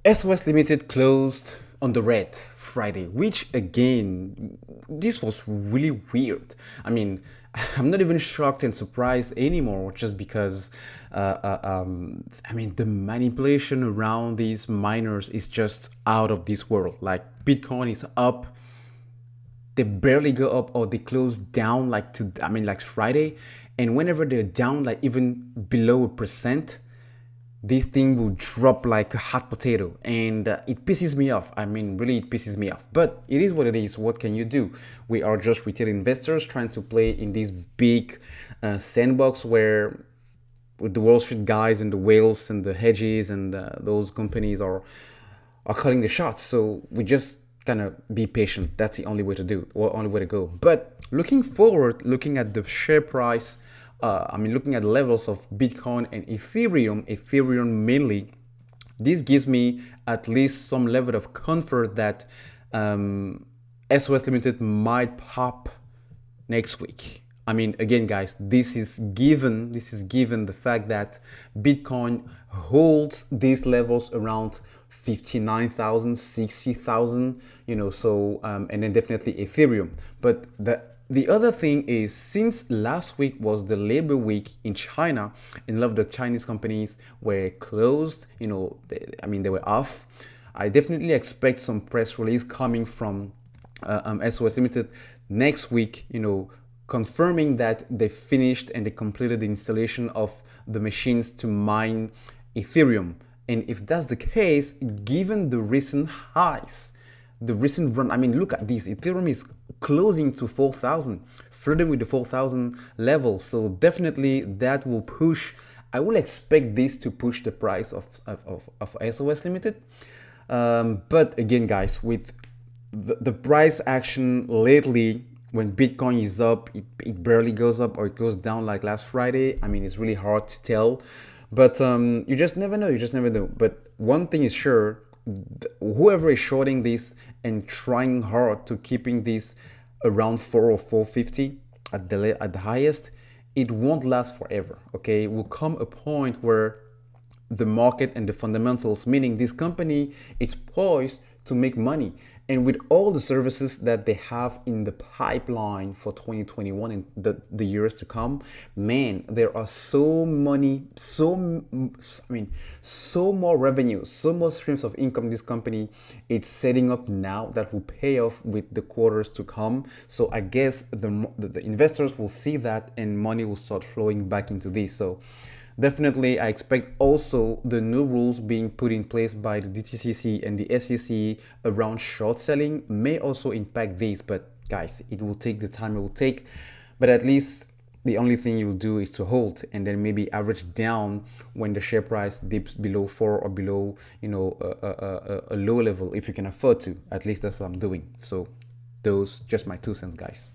SOS Limited closed on the red Friday, which again, this was really weird. I mean, I'm not even shocked and surprised anymore, just because, I mean, the manipulation around these miners is just out of this world. Like Bitcoin is up, they barely go up or they close down like like Friday, and whenever they're down like even below a percent, this thing will drop like a hot potato, and it pisses me off. I mean, really, it pisses me off, but it is what it is. What can you do? We are just retail investors trying to play in this big sandbox where with the Wall Street guys and the whales and the hedges and those companies are calling the shots. So we just kind of be patient. That's the only way to do, or only way to go. But looking forward, looking at the share price, looking at the levels of Bitcoin and Ethereum mainly, this gives me at least some level of comfort that SOS Limited might pop next week. I mean, again, guys, this is given the fact that Bitcoin holds these levels around 59,000, 60,000, so, and then definitely Ethereum. But the other thing is, since last week was the Labor Week in China, and a lot of the Chinese companies were closed, they were off. I definitely expect some press release coming from SOS Limited next week, confirming that they finished and they completed the installation of the machines to mine Ethereum. And if that's the case, given the recent highs, the recent run, I mean, look at this. Ethereum is closing to 4,000, flirting with the 4,000 level. So definitely that will push. I will expect this to push the price of SOS Limited. But again, guys, with the price action lately, when Bitcoin is up, it barely goes up or it goes down like last Friday. I mean, it's really hard to tell. But you just never know. You just never know. But one thing is sure, whoever is shorting this and trying hard to keeping this around 4 or 450 at the highest, it won't last forever. Okay, it will come a point where the market and the fundamentals, meaning this company, it's poised to make money. And with all the services that they have in the pipeline for 2021 and the years to come, man, there are so more revenues, so more streams of income this company it's setting up now that will pay off with the quarters to come. So I guess the investors will see that and money will start flowing back into this. So definitely, I expect also the new rules being put in place by the DTCC and the SEC around short selling may also impact these. But guys, it will take the time it will take. But at least the only thing you'll do is to hold and then maybe average down when the share price dips below 4 or below, a low level if you can afford to. At least that's what I'm doing. So those just my 2 cents, guys.